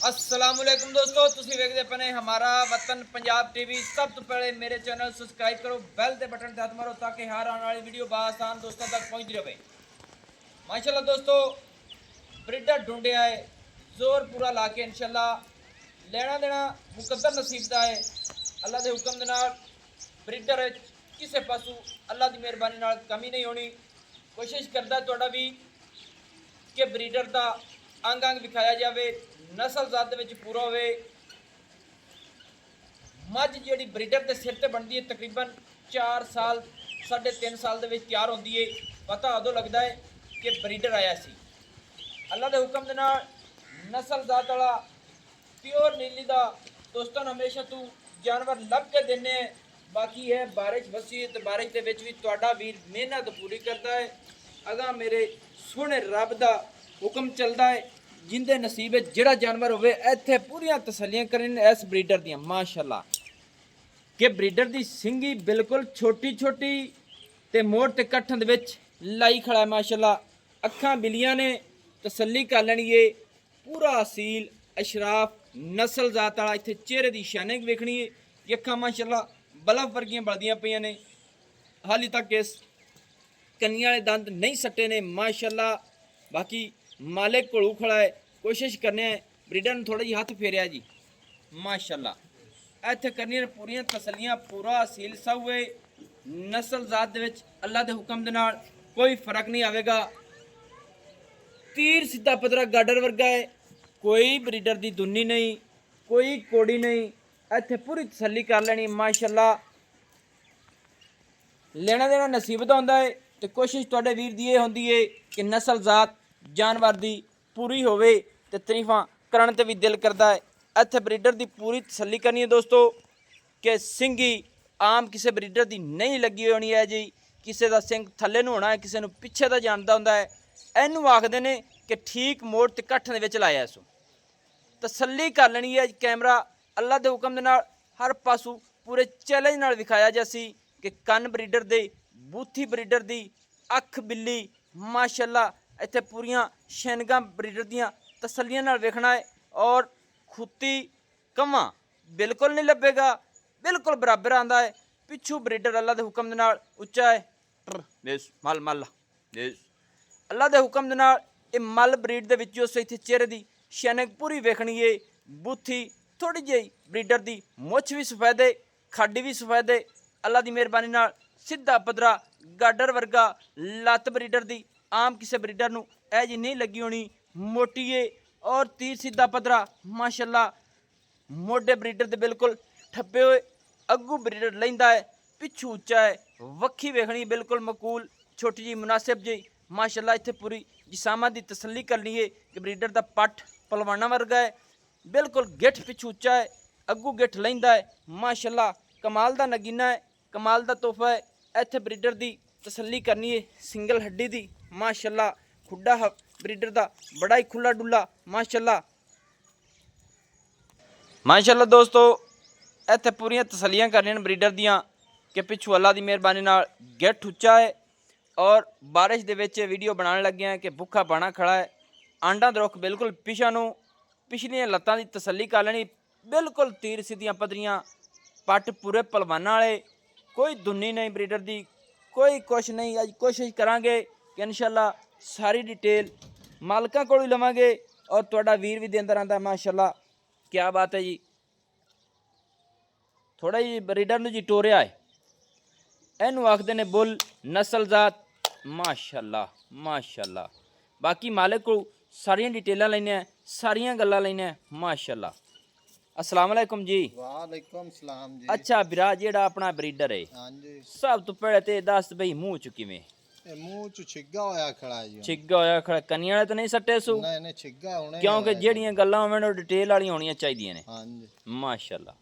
अस्सलामुअलैकुम दोस्तों, तुसी वेखदे पने हमारा वतन पंजाब टीवी। सब तो पहले मेरे चैनल सब्सक्राइब करो, बेल के बटन ते हथ मारो ताकि हर आने वाली वीडियो बासान दोस्तों तक पहुंचती रहे। माशाल्लाह दोस्तों, ब्रीडर ढूंढिया है, जोर पूरा ला के इंशाल्लाह लेना देना मुकद्दर नसीब दा है। अल्लाह के हुक्म दे नाल ब्रीडर किसी पासों अल्लाह की मेहरबानी नाल कमी नहीं होनी। कोशिश करदा तुहाडा भी कि ब्रीडर का अंग अंग विखाया जाए, नस्ल जात दे पूरा होवे। मझ जी ब्रीडर के सिर पर बनती है तकरीबन 4 साल 3.5 साल के तैयार होती है। पता उदों लगता है कि ब्रीडर आया सी। अल्लाह के हुक्म के नाल नस्ल जात वाला प्योर नीली का दोस्तों हमेशा तू जानवर लभ के देने। बाकी है बारिश वसी है तो बारिश के भी तुहाडा वीर मेहनत पूरी करता है। अगा मेरे सोहने रब का हुक्म चलता है, जिंदे नसीब जिहड़ा जानवर होवे इत्थे पूरियां तसल्लियां करन इस ब्रीडर दियां। माशाअल्लाह कि ब्रीडर दी सिंगी बिल्कुल छोटी छोटी ते मोड़ ते कट्ठन दे विच लाई खड़ा है। माशाअल्लाह अखां बिलियां ने, तसल्ली कर लैनी है। पूरा असील अशराफ नस्ल जात वाला। इत्थे चेहरे दी शानिंग वेखनी है। ये अखां माशाअल्लाह बल्ब वर्गियां बलदियां पईयां ने। हाली तक इस कन्नी वाले दंद नहीं सट्टे ने माशाअल्लाह। बाकी मालिक घोलू खड़ा है। कोशिश करने ब्रीडर ने थोड़ा जी हथ फेरिया जी। माशाअल्लाह इत्थे करनियां पूरियां तसल्लियां, पूरा असील सब है। नस्ल जात दे विच अल्लाह के हुक्म दे नाल कोई फर्क नहीं आवेगा। तीर सीधा पतरा गाडर वर्गा है। कोई ब्रीडर की दुनी नहीं, कोई कोड़ी नहीं। इत्थे पूरी तसल्ली कर लेनी। माशाअल्लाह लेना देना नसीब दा होंदा है तो कोशिश तुहाडे वीर दी होंदी है कि नस्ल जात जानवर की पूरी होवे ते तरीफां करन ते भी दिल करता है। इत्थे ब्रीडर की पूरी तसल्ली करनी है दोस्तों कि सिंगी आम किसी ब्रीडर की नहीं लगी होनी है जी। किसी का सिंग थल्ले नूं होना है, किसी पिछे का जानता होंदा है। इनू आखते ने कि ठीक मोड़ ते कट्ठन दे विच लाया। इसो तसल्ली कर लेनी है। कैमरा अल्लाह के हुक्म दे नाल हर पासों पूरे चैलेंज नाल विखाया जासी कि कन ब्रीडर दे, बूथी ब्रीडर दी, अख बिल्ली। माशाअल्लाह इत्थे पूरियां शैनगां ब्रीडर दियां तसल्लियां नाल वेखना है। और खुती कमा बिल्कुल नहीं लभेगा, बिल्कुल बराबर आंदा है। पिछू ब्रीडर अल्लाह के हुक्म दे नाल उच्चा है। बेस मल मल बेस अल्लाह के हुक्म दे नाल ये मल ब्रीड दे विच उस इत्थे चेहरे दी शैनग पूरी वेखनी है। बूथी थोड़ी जी ब्रीडर दी, मुछ भी सफेद है, खड्ड भी सफेद है। अल्लाह की मेहरबानी नाल सीधा पदरा गाडर वर्गा लत्त ब्रीडर दी आम किसी ब्रीडर नूं ऐ जी नहीं लगी होनी। मोटी है और तीर सीधा पदरा। माशाअल्लाह मोढे ब्रीडर दे बिल्कुल ठप्पे हुए। अगू ब्रीडर लैंदा है, पिछू उच्चा है। वक्खी वेखनी बिल्कुल मकूल छोटी जी मुनासिब जी। माशाअल्लाह इत्थे पूरी जिसामा की तसल्ली करनी है कि ब्रीडर का पट पलवाना वर्गा है। बिल्कुल गिठ पिछू उच्चा है, अगू गिठ लैंदा है। माशाअल्लाह कमाल का नगीना है, कमाल का तोहफा है। इत्थे ब्रीडर की तसल्ली करनी है सिंगल हड्डी की। माशाअल्लाह खुड्डा ब्रीडर का बड़ा ही खुला डुला। माशाअल्लाह माशाअल्लाह दोस्तों इत्थे पूरियां तसल्लियां करनियां ब्रीडर दियां कि पिछू अल्लाह की मेहरबानी नाल गिठ उच्चा है। और बारिश दे विच वीडियो बनाने लगे हैं कि भुखा पाना खड़ा है। आंडा दरुख बिल्कुल पिछा नूं, पिछलियां लत्तां की तसल्ली कर लेनी। बिल्कुल तीर सीधियां पदरियां, पट पूरे पलवाना वाले। कोई दुनी नहीं ब्रीडर की, कोई कुछ नहीं। अज कोशिश करांगे कि इंशाअल्लाह सारी डिटेल मालकां कोलों लवांगे और तुहाडा वीर भी देंदा रहिंदा। माशाअल्लाह क्या बात है जी। थोड़ा जी ब्रीडर नूं जी टोरिया है। इनू आखते ने बुल नस्ल जात। माशाअल्लाह माशाअल्लाह बाकी मालिक को सारियां डिटेलां लैने, सारियां गल्लां लैने। माशाअल्लाह अस्सलाम वालेकुम जी। वालेकुम सलाम जी। अच्छा बिरा जेड़ा अपना ब्रीडर है, हाँ जी, सब तो पहले ते दस बई मूँह च किवें ये मुंह च छिग्गा होया खड़ा है जी। छिग्गा होया खड़ा, कन्नी वाले तो नहीं सट्टे सू? नहीं नहीं छिग्गा होने ही क्योंकि होया जी। जेड़ियां गल्लां होवन ओह डिटेल वाली होनियां चाहिदियां ने। हाँ जी, माशाअल्लाह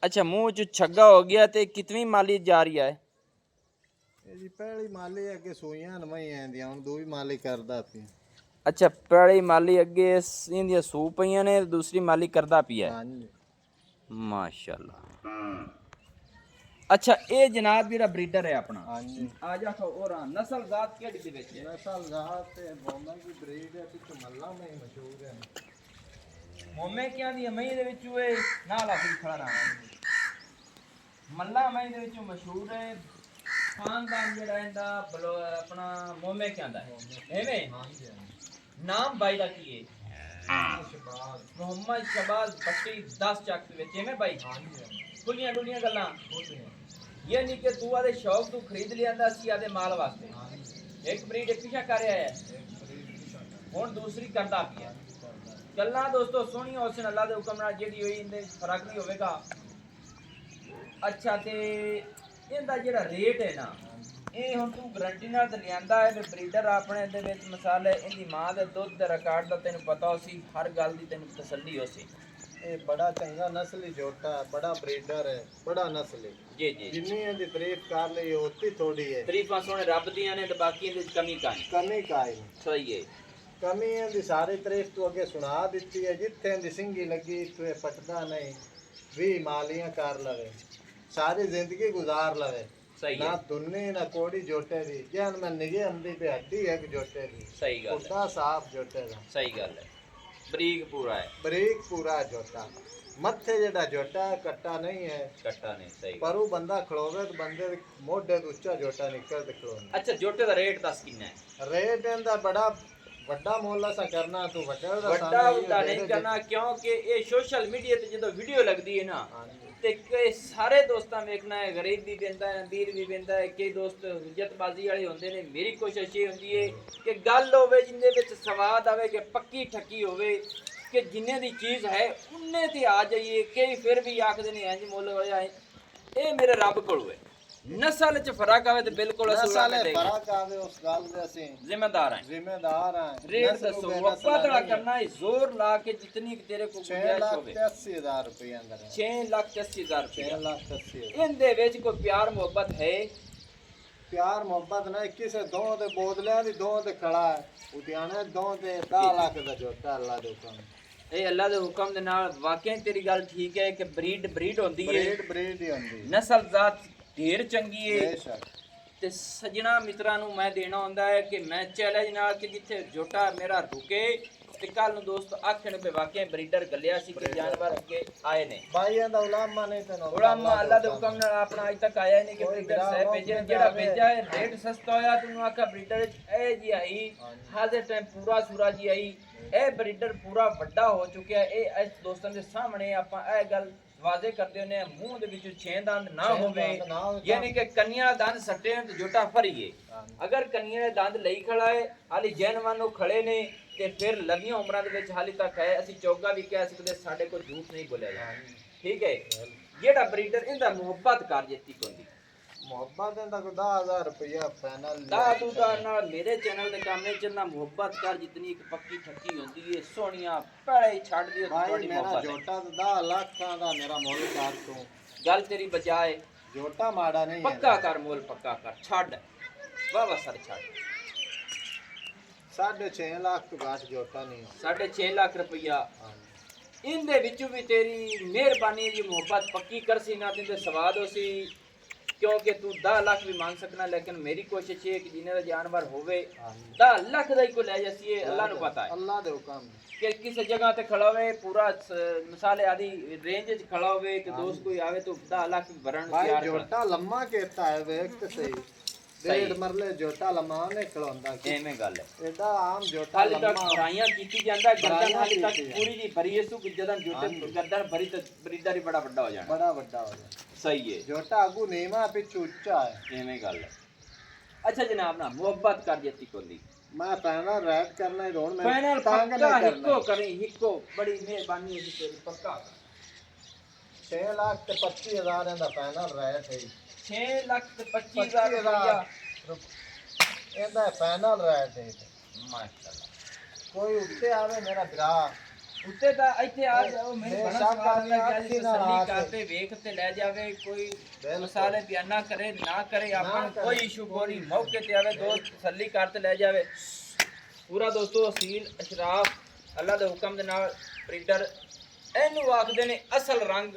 अच्छा मूँह च छग्गा हो गया तो कितनी माली जा रही है? ये जी पहली माली अगे सूइयां नवी आंदियां हुण दूई माली करदा पई। अच्छा पहली माली अगे इंदियां सू पईयां ने, दूसरी माली करदा पिया है। हाँ जी, माशाअल्लाह अच्छा ये जनाब जेड़ा ब्रीडर है अपना, हाँ जी। आ जा तो और नस्ल जात केड़ी दे विच है? नस्ल जात ते बोमन की ब्रीड है, पिछ मल्ला में ही मशहूर है। ਮੋਮੇ ਕਿਆਂ ਦੀ ਮਹੀਂ ਦੇ ਵਿੱਚ ਇਹ ਨਾਲ ਆ ਕੇ ਖੜਾ ਮੱਲਾ ਮਹੀਂ ਦੇ ਵਿੱਚੋਂ ਮਸ਼ਹੂਰ ਹੈ ਖਾਨਦਾਨ ਜਿਹੜਾ ਇਹਦਾ ਆਪਣਾ ਮੋਮੇ ਕਿਆਂ ਦਾ ਐਵੇਂ ਨਾਮ ਬਾਈ ਦਾ ਕੀ ਹੈ ਮੁਹੰਮਦ ਸ਼ਬਾਜ਼ ਬੱਟੀ 10 ਚੱਕ ਦੇ ਵਿੱਚ ਐਵੇਂ ਬਾਈ ਖੁੱਲੀਆਂ ਡੁੱਲੀਆਂ ਗੱਲਾਂ ਇਹ ਨਹੀਂ ਕਿ ਤੂੰ ਆਦੇ ਸ਼ੌਕ ਤੂੰ ਖਰੀਦ ਲਿਆਂਦਾ ਸੀ ਆਦੇ ਮਾਲ ਵਾਸਤੇ ਇੱਕ ਬਰੀਡ ਪਿੱਛਾ ਕਰ ਰਿਹਾ ਹੈ ਹੁਣ ਦੂਸਰੀ ਕਰਦਾ ਪਿਆ ਗੱਲਾਂ ਦੋਸਤੋ ਸੁਣੀਆਂ ਉਸ ਅੱਲਾਹ ਦੇ ਹੁਕਮ ਨਾਲ ਜਿਹੜੀ ਹੋਈ ਇਹਦੇ ਫਰਕ ਨਹੀਂ ਹੋਵੇਗਾ ਅੱਛਾ ਤੇ ਇਹਦਾ ਜਿਹੜਾ ਰੇਟ ਹੈ ਨਾ ਇਹ ਹੁਣ ਤੂੰ ਗਰੰਟੀ ਨਾਲ ਤੇ ਲਿਆਂਦਾ ਹੈ ਬਰੀਡਰ ਆਪਣੇ ਦੇ ਵਿੱਚ ਮਸਾਲੇ ਇਹਦੀ ਮਾਂ ਦੇ ਦੁੱਧ ਦੇ ਰਿਕਾਰਡ ਦਾ ਤੈਨੂੰ ਪਤਾ ਹੋ ਸੀ ਹਰ ਗੱਲ ਦੀ ਤੈਨੂੰ ਤਸੱਲੀ ਹੋ ਸੀ ਇਹ ਬੜਾ ਚੰਗਾ ਨਸਲੀ ਝੋਟਾ ਬੜਾ ਬਰੀਡਰ ਹੈ ਬੜਾ ਨਸਲੀ ਜੀ ਜੀ ਜਿੰਨੀ ਇਹਦੀ ਤਾਰੀਫ ਕਰ ਲਈ ਉਤੀ ਥੋੜੀ ਹੈ ਤਾਰੀਫਾਂ ਸੋਹਣੇ ਰੱਬ ਦੀਆਂ ਨੇ ਤੇ ਬਾਕੀ ਇਹਦੇ ਵਿੱਚ ਕਮੀ ਕਾਣੀ ਕਮੀ ਕਾਈ ਸਹੀ ਹੈ ਕਮੀ ਇਹਦੀ ਸਾਰੀ ਤਾਰੀਫ ਤੂੰ ਅੱਗੇ ਸੁਣਾ ਦਿੱਤੀ ਹੈ ਜਿੱਥੇ ਇਹਦੀ ਸਿੰਗੀ ਲੱਗੀ ਤੂੰ ਇਹ ਪਟਦਾ ਨਹੀਂ 20 ਮਾਲੀਆਂ ਕਰ ਲਵੇ ਸਾਰੀ ਜ਼ਿੰਦਗੀ ਗੁਜ਼ਾਰ ਲਵੇ ਸਹੀ ਨਾ ਹੈ ਦੁੰਨੀ ਨਾ ਕੋੜੀ ਜੋਟੇ ਦੀ ਜਾਨ ਮੈਂ ਨਿਗੇ ਅੰਦੀ ਤੇ ਹੱਡੀ ਹੈ ਕਿ ਜੋਟੇ ਦੀ ਸਹੀ ਗੱਲ ਹੈ ਕੁੱਤਾ ਸਾਫ ਜੋਟੇ ਦਾ ਸਹੀ ਗੱਲ ਹੈ ਬਰੀਕ ਪੂਰਾ ਹੈ ਬਰੀਕ ਪੂਰਾ ਜੋਟਾ ਮੱਥੇ ਜਿਹੜਾ ਜੋਟਾ ਹੈ, ਕੱਟਾ ਨਹੀਂ ਹੈ ਕੱਟਾ ਨਹੀਂ ਸਹੀ ਪਰ ਉਹ ਬੰਦਾ ਖਲੋਵੇ ਤੇ ਬੰਦੇ ਦੇ ਮੋਢੇ ਤੋਂ ਉੱਚਾ ਜੋਟਾ ਨਿਕਲ ਤੇ ਖਲੋਣਾ ਅੱਛਾ ਜੋਟੇ ਦਾ ਰੇਟ ਦੱਸ ਕਿੰਨਾ ਹੈ ਰੇਟ ਇਹਦਾ ਬੜਾ ਵੱਡਾ ਮੁੱਲ ਅਸਾਂ ਕਰਨਾ ਤੂੰ ਵੱਡਾ ਦਾ ਵੱਡਾ ਨਹੀਂ ਕਰਨਾ ਕਿਉਂਕਿ ਇਹ ਸੋਸ਼ਲ ਮੀਡੀਆ ਤੇ ਜਦੋਂ ਵੀਡੀਓ ਲੱਗਦੀ ਹੈ ਨਾ ਤੇ ਕਈ ਸਾਰੇ ਦੋਸਤਾਂ ਵੇਖਣਾ ਹੈ ਗਰੀਬ ਵੀ ਬੰਦਾ ਹੈ ਅਮੀਰ ਵੀ ਬੰਦਾ ਹੈ ਕਈ ਦੋਸਤ ਹੁਜਤਬਾਜ਼ੀ ਵਾਲੇ ਹੁੰਦੇ ਨੇ ਮੇਰੀ ਕੋਸ਼ਿਸ਼ ਇਹ ਹੁੰਦੀ ਹੈ ਕਿ ਗੱਲ ਹੋਵੇ ਜਿੰਦੇ ਵਿੱਚ ਸਵਾਦ ਆਵੇ ਕਿ ਪੱਕੀ ਠੱਕੀ ਹੋਵੇ ਕਿ ਜਿੰਨੇ ਦੀ ਚੀਜ਼ ਹੈ ਉਹਨੇ ਤੇ ਆ ਜਾਈਏ ਕਈ ਫਿਰ ਵੀ ਆਖਦੇ ਨੇ ਇੰਜ ਮੁੱਲ ਹੋਇਆ ਹੈ ਇਹ ਮੇਰੇ ਰੱਬ ਕੋਲ ਹੈ ਨਸਲ ਚ ਫਰਕ ਆਵੇ ਤੇ ਬਿਲਕੁਲ ਅਸੀਂ ਫਰਕ ਆਵੇ ਉਸ ਗੱਲ ਦੇ ਅਸੀਂ ਜ਼ਿੰਮੇਦਾਰ ਹਾਂ ਜ਼ਿੰਮੇਦਾਰ ਹਾਂ ਰੇਟ ਦੱਸੋ ਪਤਲਾ ਕਰਨਾ ਹੈ ਜ਼ੋਰ ਲਾ ਕੇ ਜਿਤਨੀ ਤੇਰੇ ਕੋਲ ਗੁੰਜਾਇਸ਼ ਹੋਵੇ 6,80,000 ਰੁਪਏ ਅੰਦਰ 6,80,000 ਰੁਪਏ 6,80,000 ਇਹਦੇ ਵਿੱਚ ਕੋਈ ਪਿਆਰ ਮੁਹੱਬਤ ਹੈ ਪਿਆਰ ਮੁਹੱਬਤ ਨਾ ਕਿਸੇ ਦੋ ਦੇ ਬੋਦਲਿਆਂ ਦੀ ਦੋ ਤੇ ਖੜਾ ਹੈ ਉਤਿਆਣੇ ਦੋ ਤੇ 10 ਲੱਖ ਦਾ ਜੋਟਾ ਅੱਲਾ ਦੇ ਹੁਕਮ ਇਹ ਅੱਲਾ ਦੇ ਹੁਕਮ ਦੇ ਨਾਲ ਵਾਕਿਆ ਤੇਰੀ ਗੱਲ ਠੀਕ ਹੈ ਕਿ ਬਰੀਡ ਹੁੰਦੀ ਹੈ ਬਰੀਡ ਹੀ ਹੁੰਦੀ ਨਸਲ ਜ਼ਾਤ ਢੇਰ ਚੰਗੀ ਹੈ ਬੇਸ਼ੱਕ ਤੇ ਸੱਜਣਾ ਮਿੱਤਰਾਂ ਨੂੰ ਮੈਂ ਦੇਣਾ ਹੁੰਦਾ ਹੈ ਕਿ ਮੈਂ ਚੈਲੰਜ ਨਾਲ ਕਿ ਜਿੱਥੇ ਜੋਟਾ ਮੇਰਾ ਰੁਕੇ ਤੇ ਕੱਲ ਨੂੰ ਦੋਸਤ ਆਖਣ ਪੇ ਵਾਕਿਆ ਬਰੀਡਰ ਗੱਲਿਆ ਸੀ ਕਿ ਜਾਨਵਰ ਅੱਗੇ ਆਏ ਨੇ ਭਾਈਆਂ ਦਾ ਉਲਾਮਾ ਨਹੀਂ ਤੇ ਉਲਾਮਾ ਅੱਲਾ ਦੇ ਹੁਕਮ ਨਾਲ ਆਪਣਾ ਅਜ ਤੱਕ ਆਇਆ ਨਹੀਂ ਕਿ ਬਰੀਡਰ ਸਾਹਿਬ ਭੇਜੇ ਜਿਹੜਾ ਭੇਜਾ ਹੈ ਰੇਟ ਸਸਤਾ ਹੋਇਆ ਤੈਨੂੰ ਆਖਾ ਬਰੀਡਰ ਇਹ ਜੀ ਆਈ ਹਾਜ਼ਰ ਟਾਈਮ ਪੂਰਾ ਸੂਰਾ ਜੀ ਆਈ ਇਹ ਬਰੀਡਰ ਪੂਰਾ ਵੱਡਾ ਹੋ ਚੁੱਕਿਆ ਇਹ ਇਸ ਦੋਸਤਾਂ ਦੇ ਸਾਹਮਣੇ ਆਪਾਂ ਇਹ ਗੱਲ ਵਾਜ਼ੇ ਕਰਦੇ ਹੁੰਦੇ ਮੂੰਹ ਦੇ ਵਿੱਚ 6 ਦੰਦ ਨਾ ਹੋਵੇ ਯਾਨੀ ਕਿ ਕੰਨੀਆਂ ਦਾ ਦੰਦ ਸੱਟੇ ਤੇ ਜੋਟਾ ਫਰੀਏ ਅਗਰ ਕੰਨੀਆਂ ਦੇ ਦੰਦ ਲਈ ਖੜਾ ਹੈ ਹਾਲੀ ਜੈਨਵਾਨੋ ਖੜੇ ਨੇ ਤੇ ਫਿਰ ਲੰਮੀਆਂ ਉਮਰਾਂ ਦੇ ਵਿੱਚ ਹਾਲੀ ਤੱਕ ਹੈ ਅਸੀਂ ਚੌਗਾ ਵੀ ਕਹਿ ਸਕਦੇ ਸਾਡੇ ਕੋਲ ਝੂਠ ਨਹੀਂ ਬੋਲਿਆ ਜਾਂਦਾ ਠੀਕ ਹੈ ਜਿਹੜਾ ਬਰੀਡਰ ਇਹਦਾ ਮੁਹੱਬਤ ਕਰ ਜਿੱਤੀ ਕੋਂਦੀ ਮੁਹੱਬਤ ਦਾ ਕੋਈ 10,000 ਰੁਪਇਆ ਫਾਈਨਲ ਦਾ ਤੂੰ ਦਾ ਨਾਲ ਮੇਰੇ ਚੈਨਲ ਦੇ ਕੰਮ ਵਿੱਚ ਚੱਲਣਾ ਮੁਹੱਬਤ ਕਰ ਜਿਤਨੀ ਇੱਕ ਪੱਕੀ ਠੱਕੀ ਹੁੰਦੀ ਏ ਸੋਹਣੀਆਂ ਪਹਿਲੇ ਛੱਡ ਦਿਓ ਤੁਹਾਡੀ ਮੇਰਾ ਮੁਹੱਬਤ ਜੋਟਾ ਤਾਂ 10 ਲੱਖਾਂ ਦਾ ਮੇਰਾ ਮੁੱਲ ਕਰ ਤੂੰ ਗੱਲ ਤੇਰੀ ਬਜਾਏ ਜੋਟਾ ਮਾੜਾ ਨਹੀਂ ਪੱਕਾ ਕਰ ਮੁੱਲ ਪੱਕਾ ਕਰ ਛੱਡ ਵਾਹ ਸਰ ਛੱਡ 6.5 ਲੱਖ ਤੋਂ ਘੱਟ ਜੋਟਾ ਨਹੀਂ 6.5 ਲੱਖ ਰੁਪਇਆ ਇਹਦੇ ਵਿੱਚੋਂ ਵੀ ਤੇਰੀ ਮਿਹਰਬਾਨੀ ਜੀ ਮੁਹੱਬਤ ਪੱਕੀ ਕਰਸੀ ਨਾ ਤੇ ਸਵਾਦ ਹੋਸੀ क्योंकि तू 10 लाख भी मांग सकना लेकिन मेरी कोशिश है कि जिन्हें जानवर होवे 10 लाख का ही को ले जासी अल्लाह नु पता है अल्लाह दे हुक्म कि किस जगह ते खड़ा होवे पूरा मिसाल आदि रेंज च खड़ा होवे कि दोस्त कोई आवे तो 10 लाख भरण भाई जोटा लम्मा कहता है देख तो सही डेढ़ मरले जोटा लम्मा ने खड़ोंदा एवें गल है एदा आम जोटा हाली तक लम्मा भराइयां कीती ਜਾਂਦਾ गर्दन हाली तक पूरी जी भरी है सु जदन जोटे गर्दन भरी तो बरीदारी बड़ा बड़ा हो जाना बड़ा बड़ा हो जाना सही है जोटा अगू नीवा पिछ ऊंचा है एवें गल है अच्छा जनाब ना मोहब्बत कर जती कोली मैं पैनल रेड करना ही रोन मैं पैनल पक्का हिको करी हिको बड़ी मेहरबानी है तेरी पक्का 6 लाख ते 25,000 ਦਾ ਪੈਨਲ रेट है 6,25,000 रुपया ਇਹਦਾ ਫਾਈਨਲ ਰੇਟ ਹੈ ਮਾਸ਼ਾਅੱਲਾ ਕੋਈ ਉੱਤੇ ਆਵੇ ਮੇਰਾ ਭਰਾ ਉੱਤੇ ਤਾਂ ਇੱਥੇ ਆ ਜਾਓ ਮੈਨੂੰ ਬੜਾ ਸਵਾਲ ਲੱਗਾ ਜੀ ਤਸੱਲੀ ਕਰਤੇ ਵੇਖ ਤੇ ਲੈ ਜਾਵੇ ਕੋਈ ਮਸਾਲੇ ਬਿਆਨਾ ਕਰੇ ਨਾ ਕਰੇ ਆਪਾਂ ਨੂੰ ਕੋਈ ਇਸ਼ੂ ਕੋਈ ਮੌਕੇ ਤੇ ਆਵੇ ਦੋਸਤ ਤਸੱਲੀ ਕਰਤੇ ਲੈ ਜਾਵੇ ਪੂਰਾ ਦੋਸਤੋ ਅਸੀਲ ਅਸ਼ਰਾਫ ਅੱਲਾ ਦੇ ਹੁਕਮ ਦੇ ਨਾਲ ਬਰੀਡਰ ਇਹਨੂੰ ਆਖਦੇ ਨੇ ਅਸਲ ਰੰਗ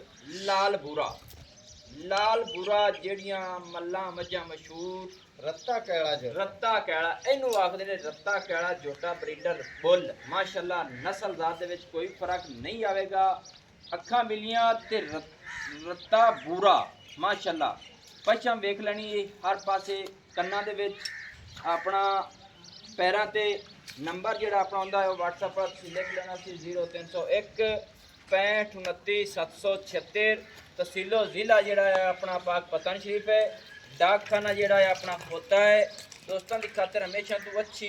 ਲਾਲ ਬੂਰਾ ਜਿਹੜੀਆਂ ਮੱਲਾਂ ਮੱਝਾਂ ਮਸ਼ਹੂਰ ਰੱਤਾ ਕੈਲਾ ਜੋ ਰੱਤਾ ਕੈਲਾ ਇਹਨੂੰ ਆਖਦੇ ਨੇ। ਰੱਤਾ ਕੈਲਾ ਜੋਟਾ ਬਰੀਡਰ ਬੁੱਲ ਮਾਸ਼ਾਅੱਲਾ ਨਸਲ ਜ਼ਾਤ ਦੇ ਵਿੱਚ ਕੋਈ ਫਰਕ ਨਹੀਂ ਆਵੇਗਾ। ਅੱਖਾਂ ਮਿਲੀਆਂ ਤੇ ਰੱਤਾ ਬੂਰਾ ਮਾਸ਼ਾਅੱਲਾ। ਪਛਮ ਵੇਖ ਲੈਣੀ ਇਹ ਹਰ ਪਾਸੇ ਕੰਨਾਂ ਦੇ ਵਿੱਚ ਆਪਣਾ ਪੈਰਾਂ ਤੇ ਨੰਬਰ ਜਿਹੜਾ ਆਪਣਾ ਹੁੰਦਾ ਹੈ ਉਹ WhatsApp ਪਰ ਤੁਸੀਂ ਲਿਖ ਲੈਣਾ ਸੀ 0301 65 29 776। ਤਹਿਸੀਲੋ ਜ਼ਿਲ੍ਹਾ ਜਿਹੜਾ ਹੈ ਆਪਣਾ ਪਾਕ ਪਤਨ ਸ਼ਰੀਫ ਹੈ। डाकखाना जेड़ा है अपना होता है। दोस्तों की खातर हमेशा तो अच्छी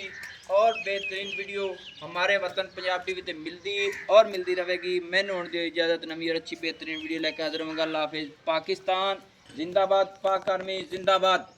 और बेहतरीन वीडियो हमारे वतन पंजाब टीवी ते मिलती और मिलती रहेगी। मैंने होने दी इजाज़त नवी और अच्छी बेहतरीन वीडियो लेकर हाजिर होऊंगा। अल्लाह हाफिज़। पाकिस्तान जिंदाबाद, पाक आर्मी जिंदाबाद।